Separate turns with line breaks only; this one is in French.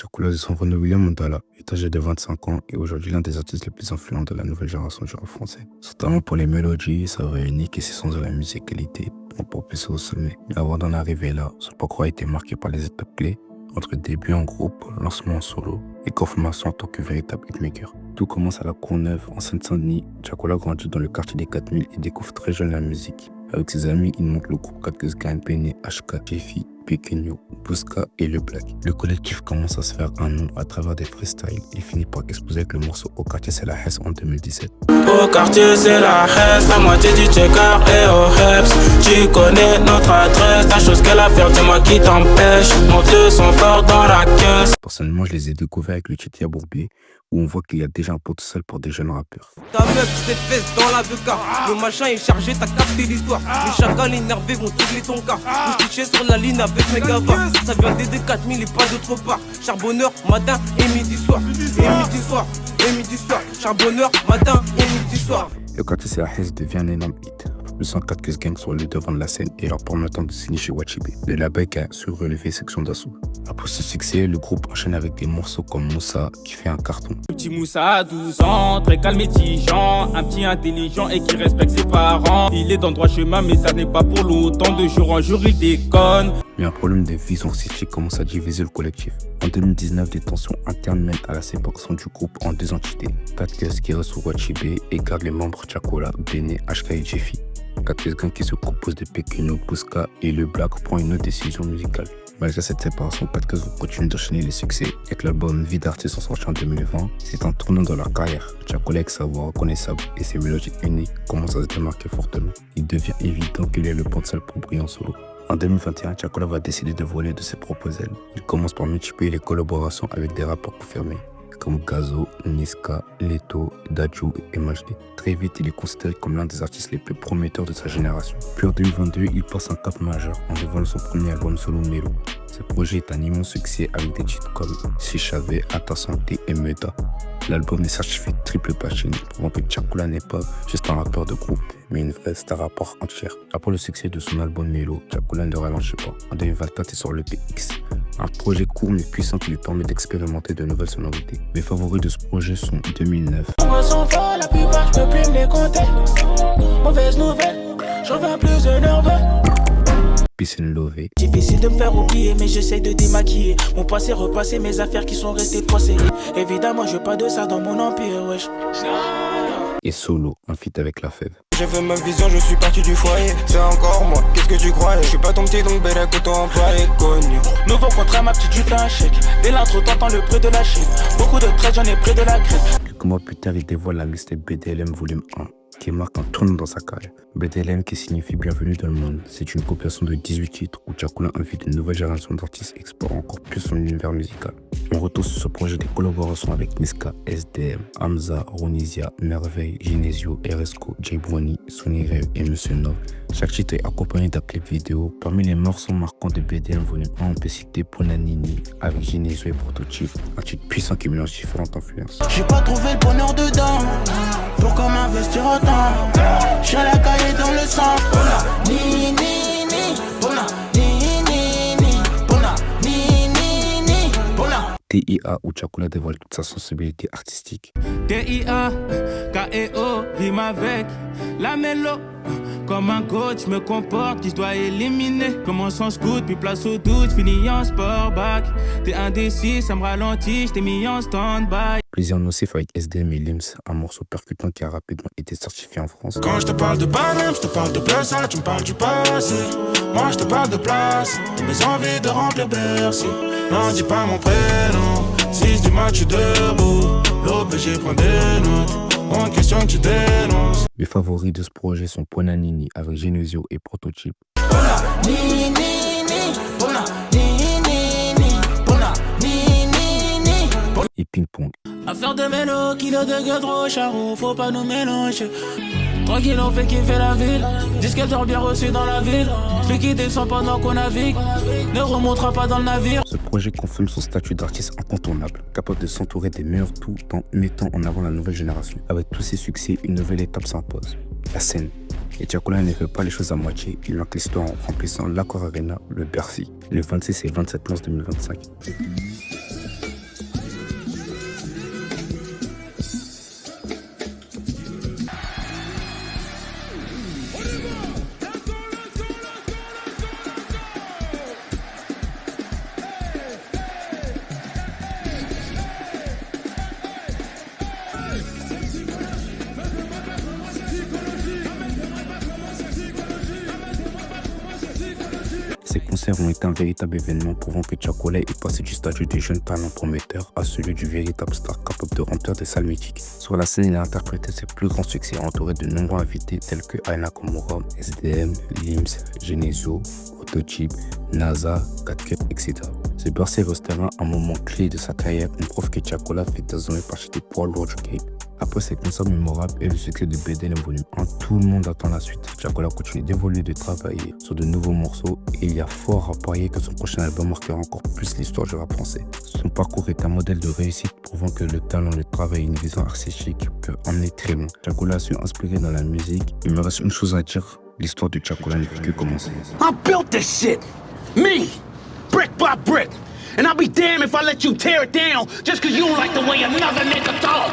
Chakula de son renom William Montala est âgé de 25 ans et aujourd'hui l'un des artistes les plus influents de la nouvelle génération du rap français. Son talent pour les mélodies, sa voix unique et ses sons de la musicalité ont propulsé au sommet. Mais avant d'en arriver là, son parcours a été marqué par les étapes clés entre début en groupe, lancement en solo et confirmation en tant que véritable hitmaker. Tout commence à la Courneuve, en Seine-Saint-Denis. Chakula grandit dans le quartier des 4000 et découvre très jeune la musique. Avec ses amis, il monte le groupe 4 Gang, Péné, HK, Jeffy, Pequeño, Busca et Le Black. Le collectif commence à se faire un nom à travers des freestyles et finit par exploser avec le morceau Au quartier c'est la Hesse en 2017.
Au quartier c'est la Hesse, la moitié du checker et au Heps. Tu connais notre adresse, ta chose qu'elle a faire, dis-moi qui t'empêche. Monte le son fort dans la caisse.
Personnellement, je les ai découverts avec le Titia Bourbier, où on voit qu'il y a déjà un potentiel pour des jeunes rappeurs.
Ta meuf s'est fesses dans la VK. Le machin est chargé, t'as capté l'histoire. Les chacals énervés vont troubler ton car. Vous stitcher sur la ligne avec mes gavas. Ça vient des 4000 et pas d'autre part. Charbonneur, matin et midi soir. Et midi soir, et midi soir. Charbonneur, matin et midi soir.
Le quartier c'est la Hesse devient un énorme hit. Le 104 Gang sur le devant de la scène et leur permettant de signer chez Wachibé. Le label a su relever section d'assaut. Après ce succès, le groupe enchaîne avec des morceaux comme Moussa qui fait un carton.
Le petit Moussa a 12 ans, très calme et tigeant, un petit intelligent et qui respecte ses parents. Il est dans le droit chemin mais ça n'est pas pour longtemps, de jour en jour il déconne.
Mais un problème de vision artistique commence à diviser le collectif. En 2019, des tensions internes mènent à la séparation du groupe en deux entités. 4 qui reste sur Wachibé et garde les membres Chakula, Béné, HK et Jeffy. 4 Gang qui se compose de Pequeño, Busca et Le Black prend une autre décision musicale. Malgré cette séparation, 4 Gang continue d'enchaîner les succès. Avec l'album Vie d'artiste en sorti en 2020, c'est un tournant dans leur carrière. Chakula avec sa voix reconnaissable et ses mélodies uniques commence à se démarquer fortement. Il devient évident qu'il ait le potentiel pour briller en solo. En 2021, Chakula va décider de voler de ses propres ailes. Il commence par multiplier les collaborations avec des rappeurs confirmés comme Gazo, Niska, Leto, Dadju et MHD. Très vite, il est considéré comme l'un des artistes les plus prometteurs de sa génération. Puis en 2022, il passe un cap majeur en dévoilant son premier album solo Melo. Ce projet est un immense succès avec des titres comme Si J'avais, À Ta Santé et Meta. L'album est certifié triple platine, prouvant que Chakula n'est pas juste un rappeur de groupe, mais une vraie star à part entière. Après le succès de son album Melo, Chakula ne relâche pas. En 2024, il sort le PX, un projet court mais puissant qui lui permet d'expérimenter de nouvelles sonorités. Mes favoris de ce projet sont 2009.
Moi sont forts, la plupart je peux plus me les compter. Mauvaise nouvelle, j'en veux plus de nerveux.
Peace and Love.
Difficile de me faire oublier, mais j'essaie de démaquiller mon passé, repasser mes affaires qui sont restées froissées. Évidemment, je veux pas de ça dans mon empire, wesh.
Et Solo, un feat avec La Fève.
J'ai fait ma vision, je suis parti du foyer. C'est encore moi, qu'est-ce que tu croyais? Je suis pas ton petit donc bête que ton employé connu.
Nouveau contrat, ma petite, je fais un chèque. Dès l'intro, t'entends le bruit de la Chine. Beaucoup de traits, j'en ai pris de la crête.
Quelques mois plus tard, il dévoile la mixtape BDLM Volume 1, qui marque un tournant dans sa carrière. BDLM qui signifie Bienvenue dans le monde. C'est une compilation de 18 titres où Chakula invite une nouvelle génération d'artistes et explore encore plus son univers musical. On retrouve sur ce projet des collaborations avec Niska, SDM, Hamza, Ronisia, Merveille, Genesio, Eresco, Jay Brony, Sonny Rev et Monsieur Nov. Chaque titre est accompagné d'un clip vidéo. Parmi les morceaux marquants de BDLM Volume 1, on peut citer Ponanini avec Genesio et Prototype, un titre puissant qui mélange différentes influences.
J'ai pas trouvé le bonheur dedans. Pourquoi m'investir autant? J'suis à la cahier dans le sang. Ni, ni, ni, bona, ni, ni, ni, bona, ni, ni, ni, bona.
TIA où Chakula dévoile toute sa sensibilité artistique.
TIA, KEO, rime avec la mélo. Comme un coach me comporte qui se doit éliminer. Commence en scout, puis place au doute, finis en sport back. T'es indécis, ça me ralentit, j't'ai mis en stand-by.
Plaisir nocif avec SDM et Lims, un morceau percutant qui a rapidement été certifié en France.
Quand je te parle de Paname, je te parle de Blessa, tu me parles du passé. Moi je te parle de place, de mes envies de remplir Bercy. Non, dis pas mon prénom, 6 du match, je suis debout. L'OPG prend des notes. On question que tu dénonces.
Mes favoris de ce projet sont Ponanini avec Genesio et Prototype.
Ni, ni, ni, bona, ni, ni, ni, bona, ni, ni, ni, bona.
Et Ping Pong.
Affaire de mélo, kilo de gueule trop charron, faut pas nous mélanger. Tranquille, on fait kiffer la ville. Disque d'or bien reçu dans la ville. Celui qui descend pendant qu'on navigue ne remontera pas dans le navire.
Ce projet confirme son statut d'artiste incontournable, capable de s'entourer des meilleurs tout en mettant en avant la nouvelle génération. Avec tous ses succès, une nouvelle étape s'impose, la scène. Et Chakula ne fait pas les choses à moitié, il marque l'histoire en remplissant l'Accor Arena, le Bercy, le 26 et 27 mars 2025. concerts ont été un véritable événement prouvant que Chacola est passé du statut des jeunes talents prometteurs à celui du véritable star capable de remplir des salles mythiques. Sur la scène, il a interprété ses plus grands succès entouré de nombreux invités tels que Aya Nakamura, SDM, Lims, Genesio, Autochip, NASA, 4Cut, etc. Ce Bercy restera un moment clé de sa carrière, une preuve que Chacola fait désormais partie des poids lourds du game. Après ces concerts mémorables et le succès de BDL Volume 1, tout le monde attend la suite. Chacola continue d'évoluer, de travailler sur de nouveaux morceaux et il y a fort à parier que son prochain album marquera encore plus l'histoire du rap français. Son parcours est un modèle de réussite prouvant que le talent, le travail et une vision artistique peut emmener très loin. Chacola a su inspirer dans la musique. Il me reste une chose à dire, l'histoire de Chacola ne fait que commencer.
I built this shit! Me! Brick by brick! And I'll be damned if I let you tear it down just cause you don't like the way another nigga talk!